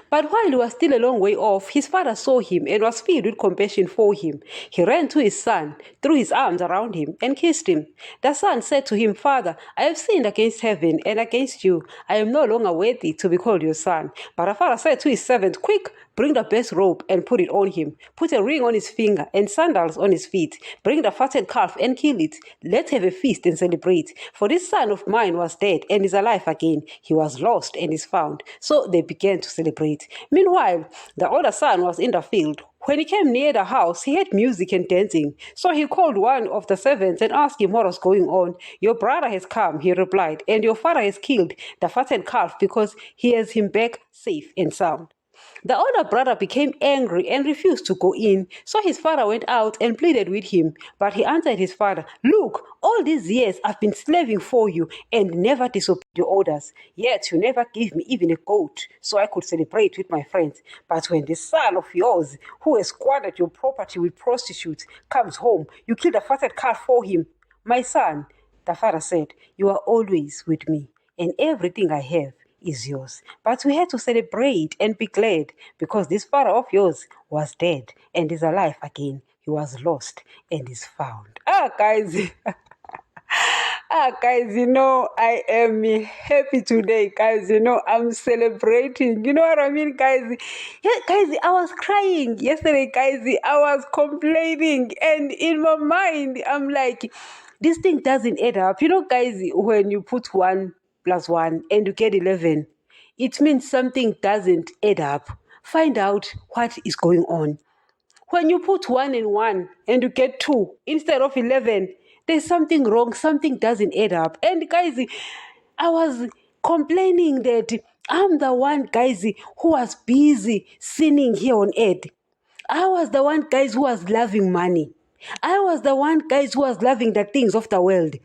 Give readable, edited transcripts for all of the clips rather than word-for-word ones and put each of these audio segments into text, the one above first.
But while he was still a long way off, his father saw him and was filled with compassion for him. He ran to his son, threw his arms around him, and kissed him. The son said to him, "Father, I have sinned against heaven and against you. I am no longer worthy to be called your son." But the father said to his servant, "Quick, bring the best robe and put it on him. Put a ring on his finger and sandals on his feet. Bring the fatted calf and kill it. Let's have a feast and celebrate. For this son of mine was dead and is alive again. He was lost and is found." So they began to celebrate. Meanwhile, the older son was in the field. When he came near the house, he heard music and dancing. So he called one of the servants and asked him what was going on. "Your brother has come," he replied, "and your father has killed the fatted calf because he has him back safe and sound." The older brother became angry and refused to go in. So his father went out and pleaded with him. But he answered his father, "Look, all these years I've been slaving for you and never disobeyed your orders. Yet you never gave me even a goat so I could celebrate with my friends. But when this son of yours, who has squandered your property with prostitutes, comes home, you kill the fatted calf for him." "My son," the father said, "you are always with me, and everything I have is yours. But we had to celebrate and be glad because this father of yours was dead and is alive again. He was lost and is found." Guys. Guys, I am happy today, guys. I'm celebrating. You know what I mean, guys? Yeah, guys, I was crying yesterday, guys. I was complaining, and in my mind, I'm like, this thing doesn't add up. Guys, when you put 1 + 1 and you get 11, it means something doesn't add up. Find out what is going on. When you put 1 and 1 and you get 2 instead of 11, there's something wrong. Something doesn't add up. And guys, I was complaining that I'm the one, guys, who was busy sinning here on earth. I was the one, guys, who was loving money. I was the one, guys, who was loving the things of the world.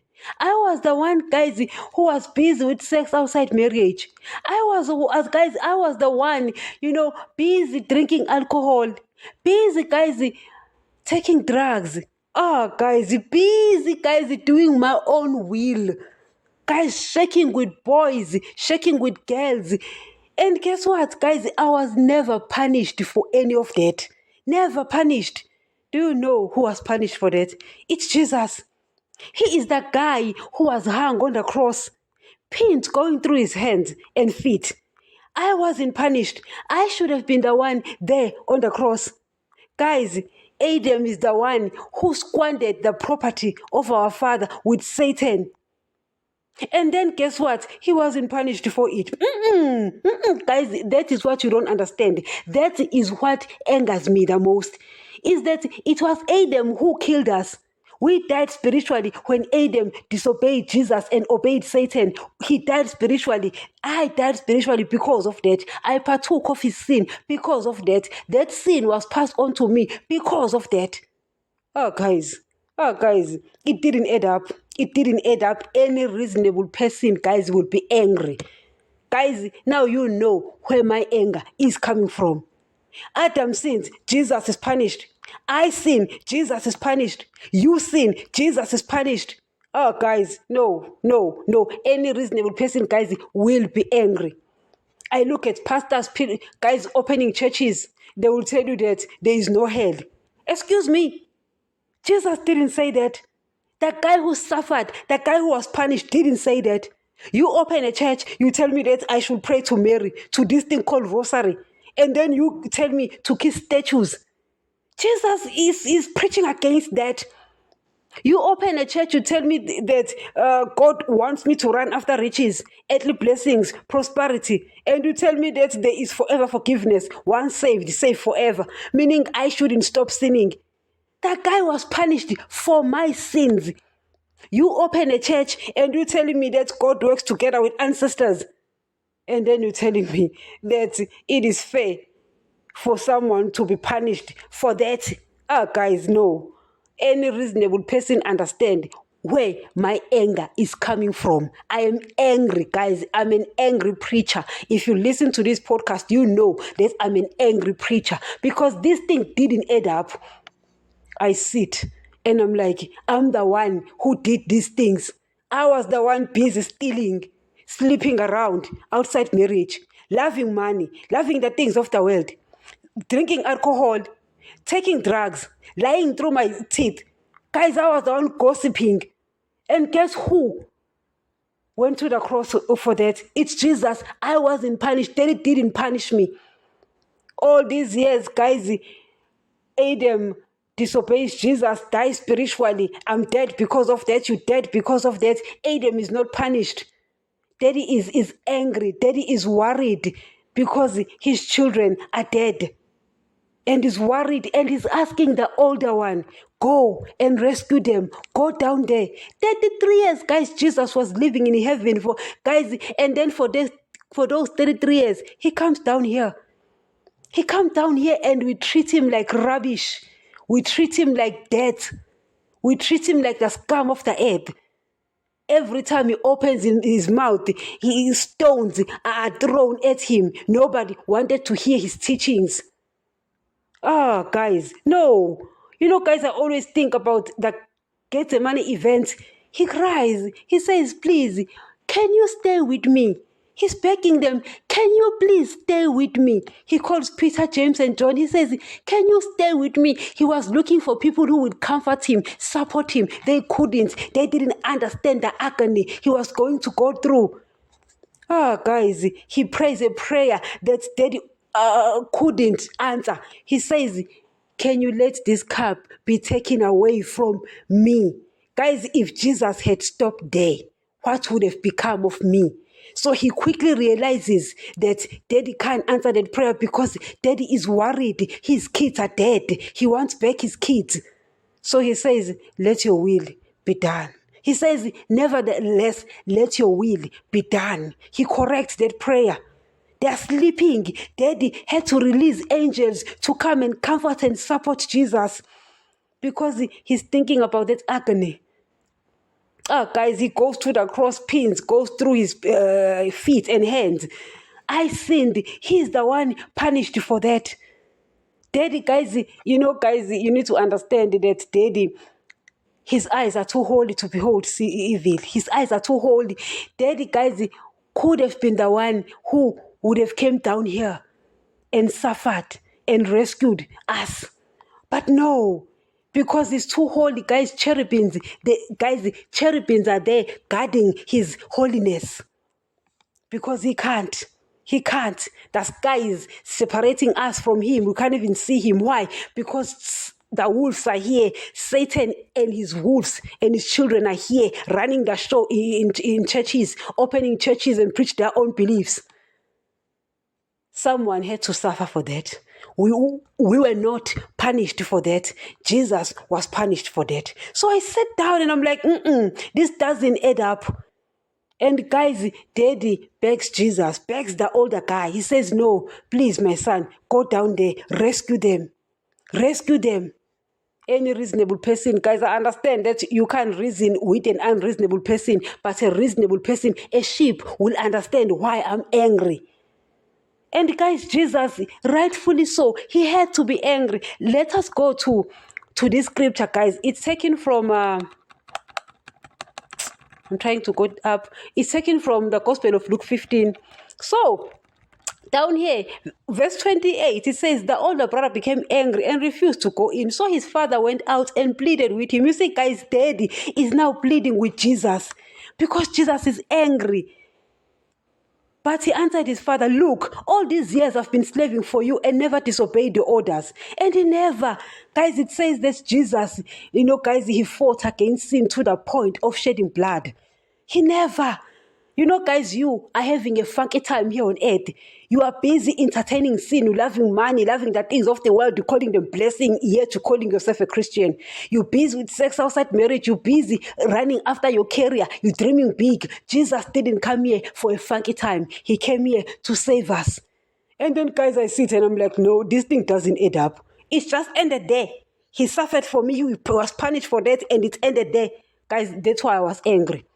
I was the one, guys, who was busy with sex outside marriage. I was the one, busy drinking alcohol, busy, guys, taking drugs. Guys, busy, guys, doing my own will. Guys, shaking with boys, shaking with girls. And guess what, guys? I was never punished for any of that. Never punished. Do you know who was punished for that? It's Jesus. He is the guy who was hung on the cross, pins going through his hands and feet. I wasn't punished. I should have been the one there on the cross. Guys, Adam is the one who squandered the property of our father with Satan. And then guess what? He wasn't punished for it. Guys, that is what you don't understand. That is what angers me the most. Is that it was Adam who killed us. We died spiritually when Adam disobeyed Jesus and obeyed Satan. He died spiritually. I died spiritually because of that. I partook of his sin because of that. That sin was passed on to me because of that. Guys, it didn't add up. It didn't add up. Any reasonable person, guys, would be angry. Guys, now you know where my anger is coming from. Adam sins, Jesus is punished. I sin, Jesus is punished. You sin, Jesus is punished. Guys, no. Any reasonable person, guys, will be angry. I look at pastors, guys, opening churches. They will tell you that there is no hell. Excuse me. Jesus didn't say that. The guy who suffered, the guy who was punished didn't say that. You open a church, you tell me that I should pray to Mary, to this thing called rosary. And then you tell me to kiss statues. Jesus is preaching against that. You open a church, you tell me that God wants me to run after riches, earthly blessings, prosperity. And you tell me that there is forever forgiveness. Once saved, saved forever. Meaning I shouldn't stop sinning. That guy was punished for my sins. You open a church and you're telling me that God works together with ancestors. And then you're telling me that it is fair for someone to be punished for that. Guys, no. Any reasonable person understand where my anger is coming from. I am angry, guys. I'm an angry preacher. If you listen to this podcast, you know that I'm an angry preacher because this thing didn't add up. I sit and I'm like, I'm the one who did these things. I was the one busy stealing, sleeping around outside marriage. loving money, loving the things of the world, drinking alcohol, taking drugs, lying through my teeth. Guys, I was the one gossiping. And guess who went to the cross for that? It's Jesus. I wasn't punished. Daddy didn't punish me. All these years, guys, Adam disobeys Jesus, dies spiritually. I'm dead because of that. You dead because of that. Adam is not punished. Daddy is angry. Daddy is worried because his children are dead. And is worried and he's asking the older one, go and rescue them. Go down there. 33 years, guys, Jesus was living in heaven for guys, and then for those 33 years, he comes down here. He comes down here and we treat him like rubbish. We treat him like death. We treat him like the scum of the earth. Every time he opens in his mouth, stones are thrown at him. Nobody wanted to hear his teachings. Guys, no. You know, guys, I always think about the Gethsemane event. He cries. He says, please, can you stay with me? He's begging them, can you please stay with me? He calls Peter, James, and John. He says, can you stay with me? He was looking for people who would comfort him, support him. They couldn't. They didn't understand the agony he was going to go through. Guys, he prays a prayer that Daddy couldn't answer. He says, can you let this cup be taken away from me? Guys, if Jesus had stopped there, what would have become of me? So he quickly realizes that Daddy can't answer that prayer because Daddy is worried. His kids are dead. He wants back his kids. So he says, let your will be done. He says, nevertheless, let your will be done. He corrects that prayer. They are sleeping. Daddy had to release angels to come and comfort and support Jesus because he's thinking about that agony. Guys, he goes to the cross pins, goes through his feet and hands. I sinned. He's the one punished for that. Daddy, guys, you need to understand that Daddy, his eyes are too holy to behold evil. His eyes are too holy. Daddy, guys, could have been the one who would have came down here and suffered and rescued us. But no, because he's too holy, guys, cherubims are there guarding his holiness. Because he can't. The sky is separating us from him. We can't even see him. Why? Because the wolves are here. Satan and his wolves and his children are here running the show in churches, opening churches and preach their own beliefs. Someone had to suffer for that. We were not punished for that. Jesus was punished for that. So I sat down and I'm like, this doesn't add up. And guys, Daddy begs Jesus, begs the older guy. He says, no, please, my son, go down there, rescue them. Rescue them. Any reasonable person, guys, I understand that you can't reason with an unreasonable person, but a reasonable person, a sheep, will understand why I'm angry. And guys, Jesus, rightfully so, he had to be angry. Let us go to this scripture, guys. It's taken from, I'm trying to go up. It's taken from the Gospel of Luke 15. So, down here, verse 28, it says, the older brother became angry and refused to go in. So his father went out and pleaded with him. You see, guys, Daddy is now pleading with Jesus because Jesus is angry. But he answered his father, look, all these years I've been slaving for you and never disobeyed the orders. And he never, guys, it says that Jesus, guys, he fought against sin to the point of shedding blood. He never. Guys, you are having a funky time here on earth. You are busy entertaining sin, loving money, loving the things of the world, you're calling them blessing, yet you're calling yourself a Christian. You're busy with sex outside marriage. You're busy running after your career. You're dreaming big. Jesus didn't come here for a funky time. He came here to save us. And then, guys, I sit and I'm like, no, this thing doesn't add up. It's just ended there. He suffered for me. He was punished for that, and it ended there. Guys, that's why I was angry.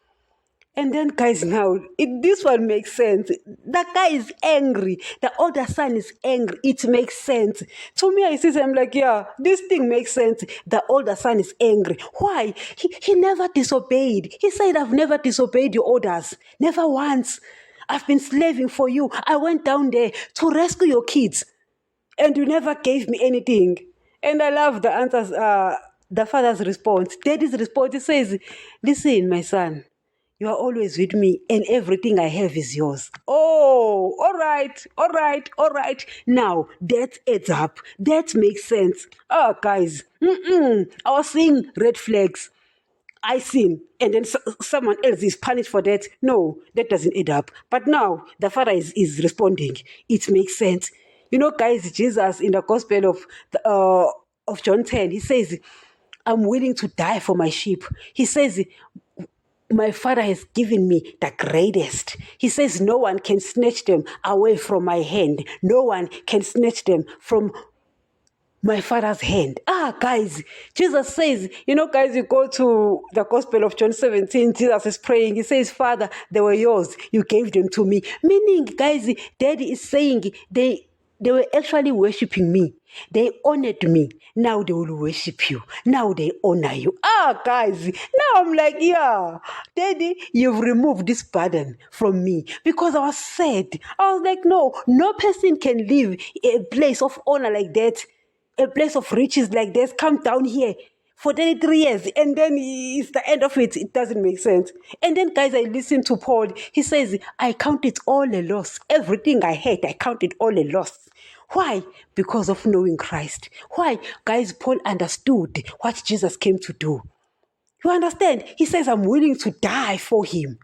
And then, guys, now, this one makes sense. The guy is angry. The older son is angry. It makes sense. To me, I see, I'm like, yeah, this thing makes sense. The older son is angry. Why? He never disobeyed. He said, I've never disobeyed your orders. Never once. I've been slaving for you. I went down there to rescue your kids, and you never gave me anything. And I love the answers, the father's response. Daddy's response, he says, listen, my son, you are always with me, and everything I have is yours. Oh, all right. Now, that adds up. That makes sense. Oh, guys, I was seeing red flags. I sin, and then someone else is punished for that. No, that doesn't add up. But now the father is responding. It makes sense. You know, guys, Jesus in the Gospel of John 10, he says, I'm willing to die for my sheep. He says, my father has given me the greatest. He says, no one can snatch them away from my hand. No one can snatch them from my father's hand. Guys, Jesus says, you know, guys, you go to the Gospel of John 17, Jesus is praying. He says, Father, they were yours. You gave them to me. Meaning, guys, Daddy is saying they were actually worshiping me. They honored me. Now they will worship you. Now they honor you. Guys, now I'm like, yeah, Daddy, you've removed this burden from me, because I was sad. I was like, no person can live a place of honor like that, a place of riches like this, come down here for 33 years, and then it's the end of it. It doesn't make sense. And then, guys, I listen to Paul. He says, I count it all a loss. Everything I had, I count it all a loss. Why? Because of knowing Christ. Why? Guys, Paul understood what Jesus came to do. You understand? He says, I'm willing to die for him.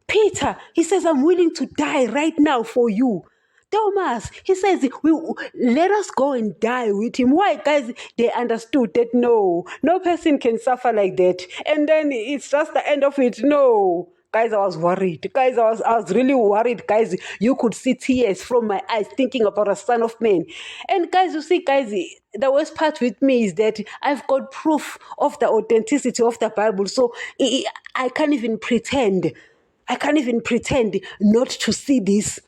Peter, he says, I'm willing to die right now for you. Thomas, he says, let us go and die with him. Why? Guys, they understood that no person can suffer like that. And then it's just the end of it. No. Guys, I was worried. Guys, I was really worried. Guys, you could see tears from my eyes thinking about a son of man. And guys, you see, guys, the worst part with me is that I've got proof of the authenticity of the Bible. So I can't even pretend. I can't even pretend not to see this.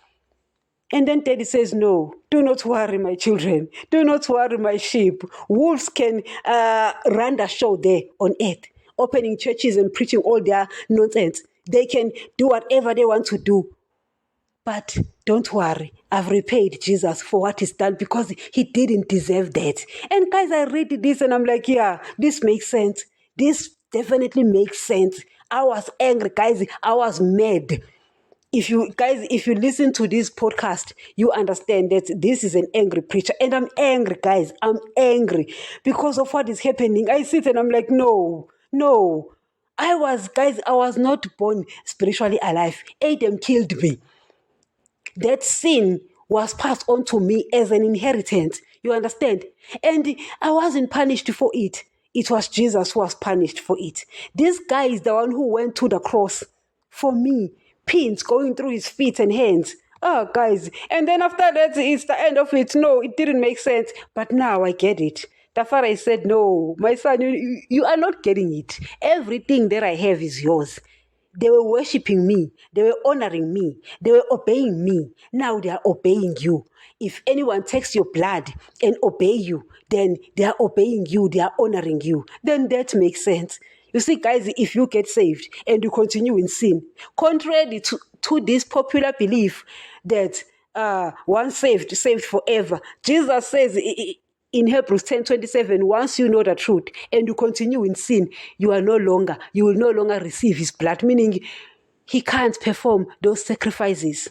And then Daddy says, no, do not worry, my children. Do not worry, my sheep. Wolves can run the show there on earth, opening churches and preaching all their nonsense. They can do whatever they want to do. But don't worry, I've repaid Jesus for what he's done, because he didn't deserve that. And guys, I read this and I'm like, yeah, this makes sense. This definitely makes sense. I was angry, guys. I was mad. If you listen to this podcast, you understand that this is an angry preacher. And I'm angry, guys. I'm angry because of what is happening. I sit and I'm like, no. I was not born spiritually alive. Adam killed me. That sin was passed on to me as an inheritance. You understand? And I wasn't punished for it. It was Jesus who was punished for it. This guy is the one who went to the cross for me. Pins going through his feet and hands. Guys. And then after that, it's the end of it. No, it didn't make sense. But now I get it. The Father said, no, my son, you are not getting it. Everything that I have is yours. They were worshiping me. They were honoring me. They were obeying me. Now they are obeying you. If anyone takes your blood and obey you, then they are obeying you. They are honoring you. Then that makes sense. You see, guys, if you get saved and you continue in sin, contrary to this popular belief that once saved forever, Jesus says in Hebrews 10:27, once you know the truth and you continue in sin, you will no longer receive his blood, meaning he can't perform those sacrifices.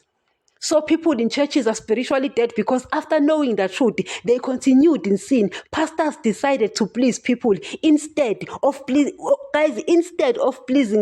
So people in churches are spiritually dead because after knowing the truth, they continued in sin. Pastors decided to please people instead of pleasing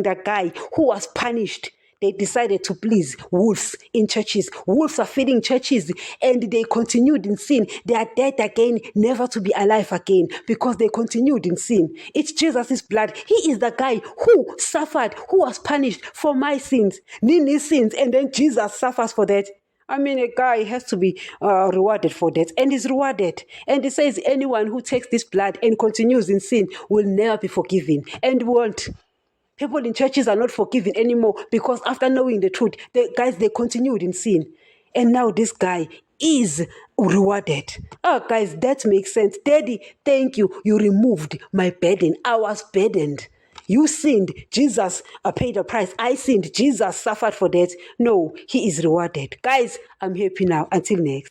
the guy who was punished. They decided to please wolves in churches. Wolves are feeding churches, and they continued in sin. They are dead again, never to be alive again, because they continued in sin. It's Jesus' blood. He is the guy who suffered, who was punished for my sins, Nini's sins, and then Jesus suffers for that. I mean, a guy has to be rewarded for that, and is rewarded. And it says anyone who takes this blood and continues in sin will never be forgiven and won't. People in churches are not forgiven anymore because after knowing the truth, they continued in sin. And now this guy is rewarded. Guys, that makes sense. Daddy, thank you. You removed my burden. I was burdened. You sinned, Jesus paid the price. I sinned, Jesus suffered for that. No, he is rewarded. Guys, I'm happy now. Until next.